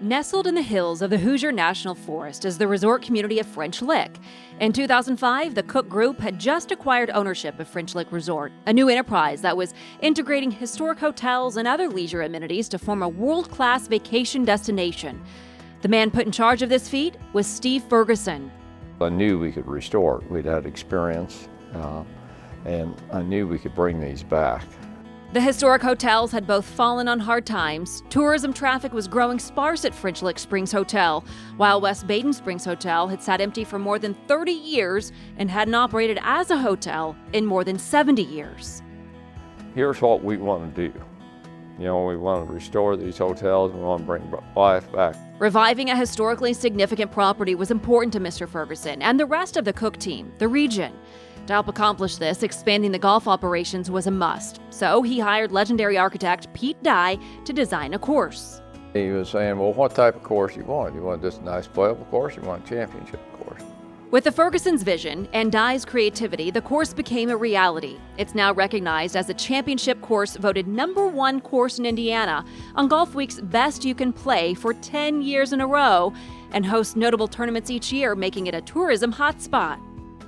Nestled in the hills of the Hoosier National Forest is the resort community of French Lick. In 2005, the Koch Group had just acquired ownership of French Lick Resort, a new enterprise that was integrating historic hotels and other leisure amenities to form a world-class vacation destination. The man put in charge of this feat was Steve Ferguson. I knew we could restore it. We'd had experience, and I knew we could bring these back. The historic hotels had both fallen on hard times. Tourism traffic was growing sparse at French Lick Springs Hotel, while West Baden Springs Hotel had sat empty for more than 30 years and hadn't operated as a hotel in more than 70 years. Here's what we want to do. We want to restore these hotels, we want to bring life back. Reviving a historically significant property was important to Mr. Ferguson and the rest of the Koch team, the region. To help accomplish this, expanding the golf operations was a must. So he hired legendary architect Pete Dye to design a course. He was saying, well, what type of course you want? You want just a nice playable course, or you want a championship course? With the Ferguson's vision and Dye's creativity, the course became a reality. It's now recognized as a championship course, voted #1 course in Indiana on Golfweek's Best You Can Play for 10 years in a row, and hosts notable tournaments each year, making it a tourism hotspot.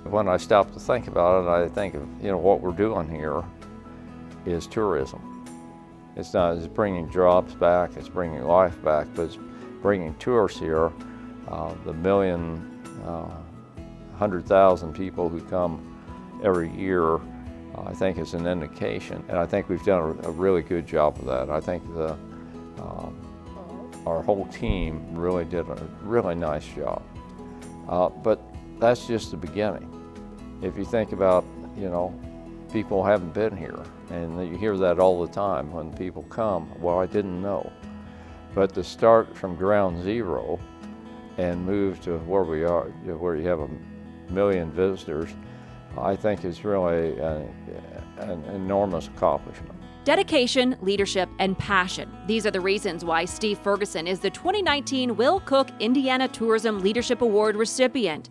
When I stop to think about it, I think of, what we're doing here is tourism. It's bringing jobs back, it's bringing life back, but it's bringing tourists here. The 100,000 people who come every year, I think is an indication. And I think we've done a really good job of that. I think our whole team really did a really nice job. But that's just the beginning. If you think about, people haven't been here, and you hear that all the time when people come, well, I didn't know. But to start from ground zero and move to where we are, where you have 1 million visitors, I think is really an enormous accomplishment. Dedication, leadership, and passion. These are the reasons why Steve Ferguson is the 2019 Will Koch Indiana Tourism Leadership Award recipient.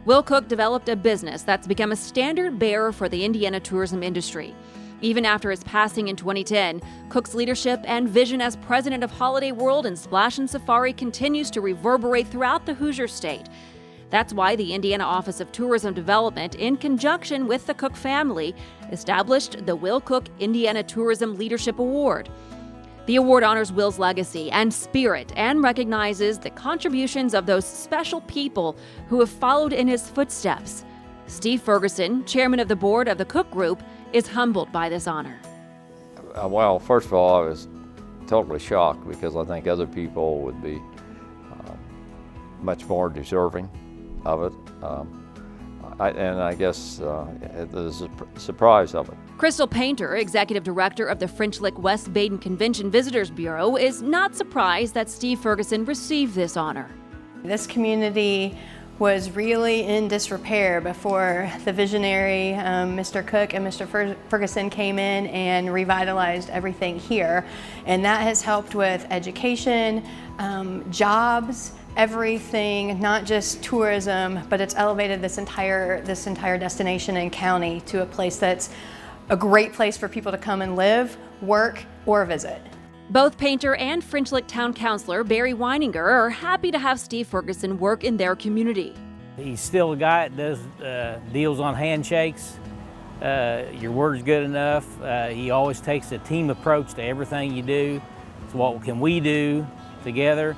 Will Koch developed a business that's become a standard bearer for the Indiana tourism industry. Even after his passing in 2010, Koch's leadership and vision as president of Holiday World and Splash and Safari continues to reverberate throughout the Hoosier State. That's why the Indiana Office of Tourism Development, in conjunction with the Koch family, established the Will Koch Indiana Tourism Leadership Award. The award honors Will's legacy and spirit and recognizes the contributions of those special people who have followed in his footsteps. Steve Ferguson, chairman of the board of the Koch Group, is humbled by this honor. Well, first of all, I was totally shocked because I think other people would be much more deserving of it. I guess there's a surprise of it. Crystal Painter, executive director of the French Lick West Baden Convention Visitors Bureau, is not surprised that Steve Ferguson received this honor. This community was really in disrepair before the visionary Mr. Koch and Mr. Ferguson came in and revitalized everything here. And that has helped with education, jobs, everything, not just tourism, but it's elevated this entire destination and county to a place that's a great place for people to come and live, work, or visit. Both Painter and French Lick Town Councilor Barry Weininger are happy to have Steve Ferguson work in their community. He's still a guy that does deals on handshakes. Your word's good enough. He always takes a team approach to everything you do. So what can we do together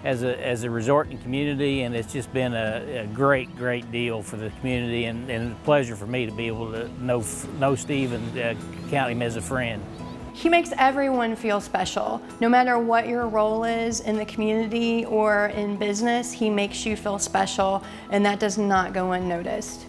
as a resort and community? And it's just been a great deal for the community, and a pleasure for me to be able to know Steve and count him as a friend. He makes everyone feel special. No matter what your role is in the community or in business, he makes you feel special, and that does not go unnoticed.